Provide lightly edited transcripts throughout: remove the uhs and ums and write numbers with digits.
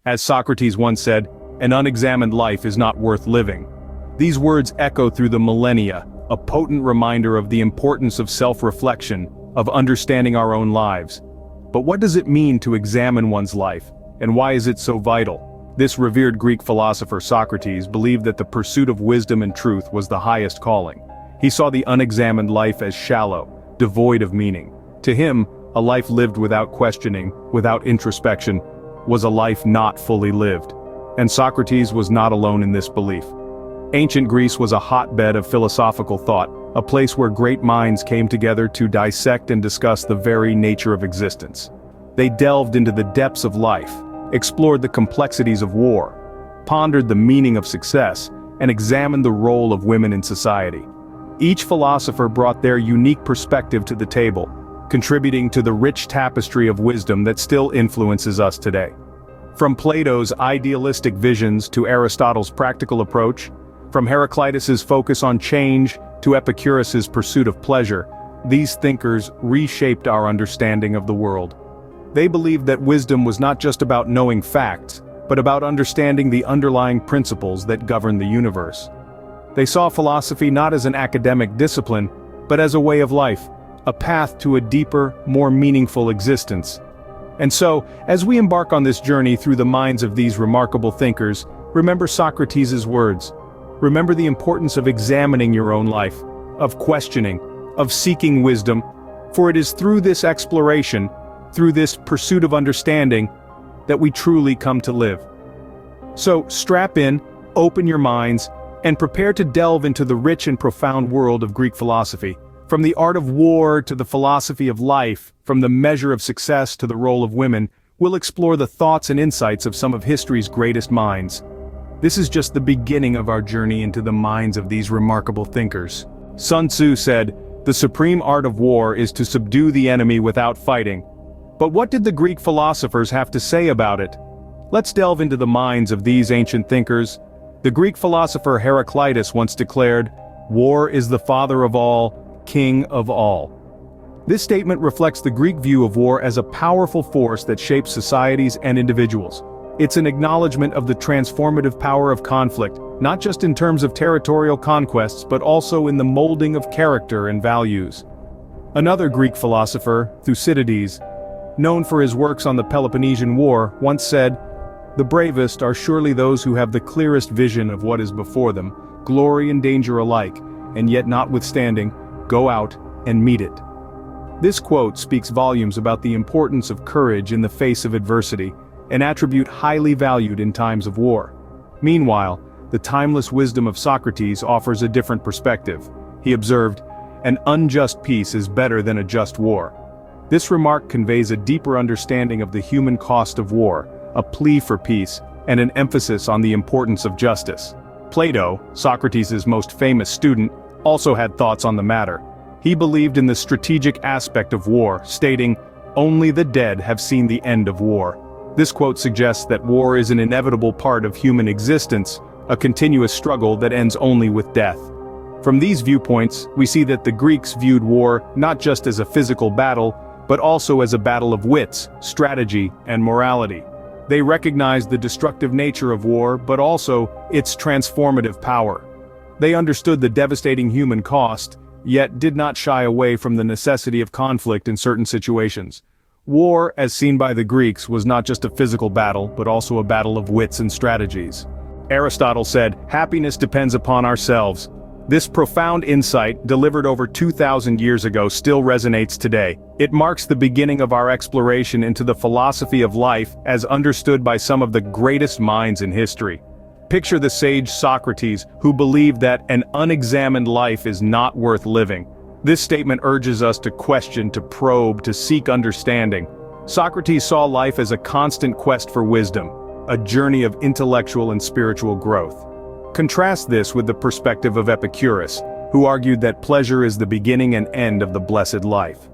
As Socrates once said, "An unexamined life is not worth living." These words echo through the millennia, a potent reminder of the importance of self-reflection, of understanding our own lives. But what does it mean to examine one's life, and why is it so vital? This revered Greek philosopher Socrates believed that the pursuit of wisdom and truth was the highest calling. He saw the unexamined life as shallow, devoid of meaning. To him, a life lived without questioning, without introspection, was a life not fully lived. And Socrates was not alone in this belief. Ancient Greece was a hotbed of philosophical thought, a place where great minds came together to dissect and discuss the very nature of existence. They delved into the depths of life, explored the complexities of war, pondered the meaning of success, and examined the role of women in society. Each philosopher brought their unique perspective to the table, contributing to the rich tapestry of wisdom that still influences us today. From Plato's idealistic visions to Aristotle's practical approach, from Heraclitus's focus on change to Epicurus's pursuit of pleasure, these thinkers reshaped our understanding of the world. They believed that wisdom was not just about knowing facts, but about understanding the underlying principles that govern the universe. They saw philosophy not as an academic discipline, but as a way of life, a path to a deeper, more meaningful existence. And so, as we embark on this journey through the minds of these remarkable thinkers, remember Socrates' words. Remember the importance of examining your own life, of questioning, of seeking wisdom, for it is through this exploration, through this pursuit of understanding, that we truly come to live. So, strap in, open your minds, and prepare to delve into the rich and profound world of Greek philosophy. From the art of war to the philosophy of life, from the measure of success to the role of women, we'll explore the thoughts and insights of some of history's greatest minds. This is just the beginning of our journey into the minds of these remarkable thinkers. Sun Tzu said, "The supreme art of war is to subdue the enemy without fighting." But what did the Greek philosophers have to say about it? Let's delve into the minds of these ancient thinkers. The Greek philosopher Heraclitus once declared, "War is the father of all, king of all." This statement reflects the Greek view of war as a powerful force that shapes societies and individuals. It's an acknowledgement of the transformative power of conflict, not just in terms of territorial conquests but also in the molding of character and values. Another Greek philosopher, Thucydides, known for his works on the Peloponnesian War, once said, "The bravest are surely those who have the clearest vision of what is before them, glory and danger alike, and yet notwithstanding, go out and meet it." This quote speaks volumes about the importance of courage in the face of adversity, an attribute highly valued in times of war. Meanwhile, the timeless wisdom of Socrates offers a different perspective. He observed, "An unjust peace is better than a just war." This remark conveys a deeper understanding of the human cost of war, a plea for peace, and an emphasis on the importance of justice. Plato, Socrates' most famous student, also had thoughts on the matter. He believed in the strategic aspect of war, stating, "Only the dead have seen the end of war." This quote suggests that war is an inevitable part of human existence, a continuous struggle that ends only with death. From these viewpoints, we see that the Greeks viewed war not just as a physical battle, but also as a battle of wits, strategy, and morality. They recognized the destructive nature of war, but also its transformative power. They understood the devastating human cost, yet did not shy away from the necessity of conflict in certain situations. War, as seen by the Greeks, was not just a physical battle, but also a battle of wits and strategies. Aristotle said, "Happiness depends upon ourselves." This profound insight, delivered over 2,000 years ago, still resonates today. It marks the beginning of our exploration into the philosophy of life as understood by some of the greatest minds in history. Picture the sage Socrates, who believed that an unexamined life is not worth living. This statement urges us to question, to probe, to seek understanding. Socrates saw life as a constant quest for wisdom, a journey of intellectual and spiritual growth. Contrast this with the perspective of Epicurus, who argued that pleasure is the beginning and end of the blessed life.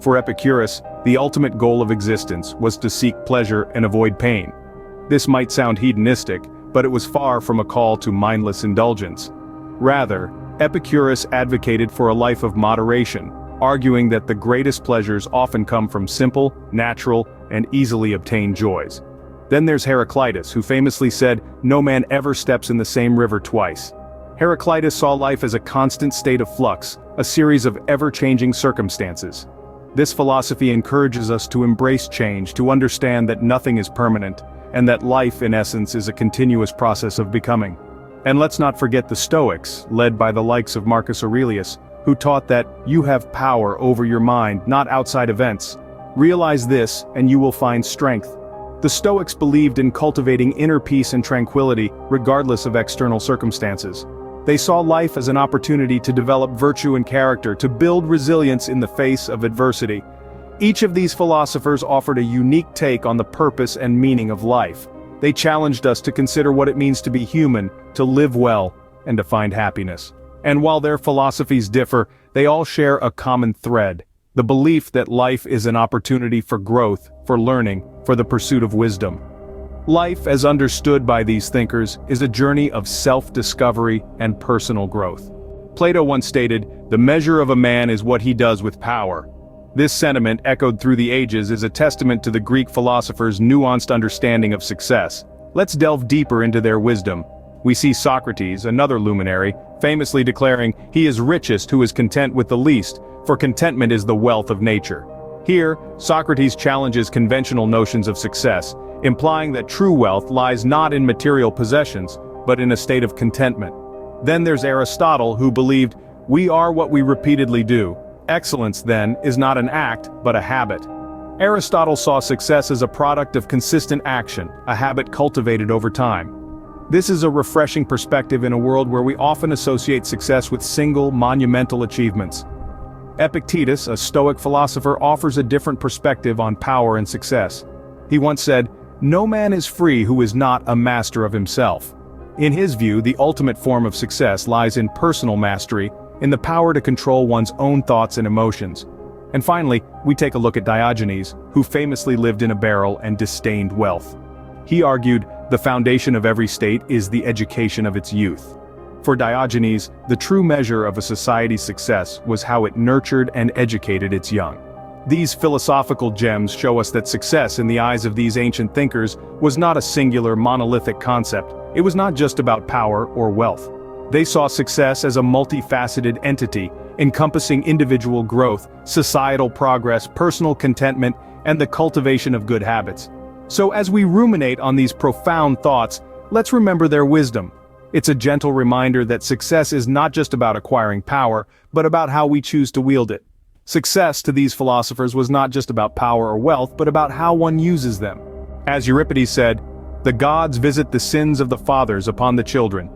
For Epicurus, the ultimate goal of existence was to seek pleasure and avoid pain. This might sound hedonistic, but it was far from a call to mindless indulgence. Rather, Epicurus advocated for a life of moderation, arguing that the greatest pleasures often come from simple, natural, and easily obtained joys. Then there's Heraclitus, who famously said, "No man ever steps in the same river twice." Heraclitus saw life as a constant state of flux, a series of ever-changing circumstances. This philosophy encourages us to embrace change, to understand that nothing is permanent, and that life, in essence, is a continuous process of becoming. And let's not forget the Stoics, led by the likes of Marcus Aurelius, who taught that you have power over your mind, not outside events. Realize this, and you will find strength. The Stoics believed in cultivating inner peace and tranquility, regardless of external circumstances. They saw life as an opportunity to develop virtue and character, to build resilience in the face of adversity. Each of these philosophers offered a unique take on the purpose and meaning of life. They challenged us to consider what it means to be human, to live well, and to find happiness. And while their philosophies differ, they all share a common thread: the belief that life is an opportunity for growth, for learning, for the pursuit of wisdom. Life, as understood by these thinkers, is a journey of self-discovery and personal growth. Plato once stated, "The measure of a man is what he does with power." This sentiment, echoed through the ages, is a testament to the Greek philosophers' nuanced understanding of success. Let's delve deeper into their wisdom. We see Socrates, another luminary, famously declaring, "He is richest who is content with the least, for contentment is the wealth of nature." Here, Socrates challenges conventional notions of success, implying that true wealth lies not in material possessions, but in a state of contentment. Then there's Aristotle, who believed, "We are what we repeatedly do." Excellence, then, is not an act, but a habit. Aristotle saw success as a product of consistent action, a habit cultivated over time. This is a refreshing perspective in a world where we often associate success with single, monumental achievements. Epictetus, a Stoic philosopher, offers a different perspective on power and success. He once said, "No man is free who is not a master of himself." In his view, the ultimate form of success lies in personal mastery, in the power to control one's own thoughts and emotions. And finally, we take a look at Diogenes, who famously lived in a barrel and disdained wealth. He argued, "The foundation of every state is the education of its youth." For Diogenes, the true measure of a society's success was how it nurtured and educated its young. These philosophical gems show us that success in the eyes of these ancient thinkers was not a singular monolithic concept. It was not just about power or wealth. They saw success as a multifaceted entity, encompassing individual growth, societal progress, personal contentment, and the cultivation of good habits. So as we ruminate on these profound thoughts, let's remember their wisdom. It's a gentle reminder that success is not just about acquiring power, but about how we choose to wield it. Success to these philosophers was not just about power or wealth, but about how one uses them. As Euripides said, "The gods visit the sins of the fathers upon the children."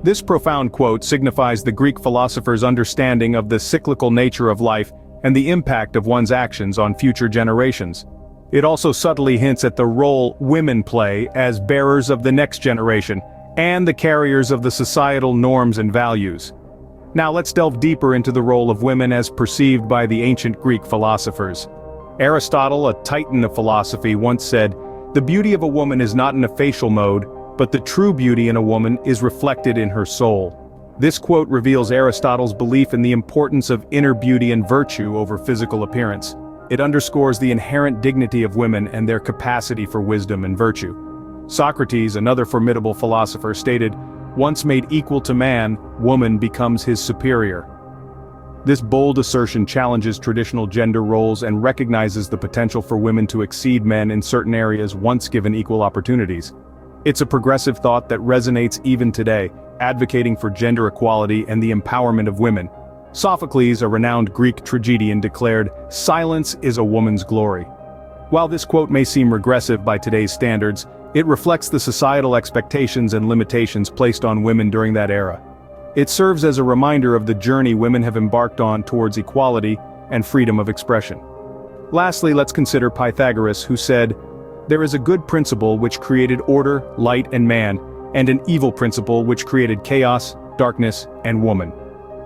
This profound quote signifies the Greek philosophers' understanding of the cyclical nature of life and the impact of one's actions on future generations. It also subtly hints at the role women play as bearers of the next generation, and the carriers of the societal norms and values. Now let's delve deeper into the role of women as perceived by the ancient Greek philosophers. Aristotle, a titan of philosophy, once said, "The beauty of a woman is not in a facial mode, but the true beauty in a woman is reflected in her soul." This quote reveals Aristotle's belief in the importance of inner beauty and virtue over physical appearance. It underscores the inherent dignity of women and their capacity for wisdom and virtue. Socrates, another formidable philosopher, stated, "Once made equal to man, woman becomes his superior." This bold assertion challenges traditional gender roles and recognizes the potential for women to exceed men in certain areas once given equal opportunities. It's a progressive thought that resonates even today, advocating for gender equality and the empowerment of women. Sophocles, a renowned Greek tragedian, declared, "Silence is a woman's glory." While this quote may seem regressive by today's standards, it reflects the societal expectations and limitations placed on women during that era. It serves as a reminder of the journey women have embarked on towards equality and freedom of expression. Lastly, let's consider Pythagoras, who said, "There is a good principle which created order, light, and man, and an evil principle which created chaos, darkness, and woman."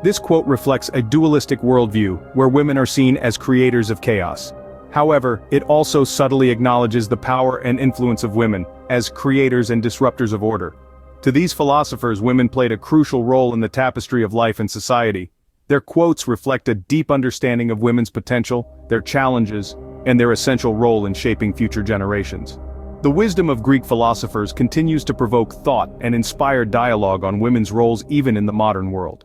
This quote reflects a dualistic worldview, where women are seen as creators of chaos. However, it also subtly acknowledges the power and influence of women, as creators and disruptors of order. To these philosophers, women played a crucial role in the tapestry of life and society. Their quotes reflect a deep understanding of women's potential, their challenges, and their essential role in shaping future generations. The wisdom of Greek philosophers continues to provoke thought and inspire dialogue on women's roles even in the modern world.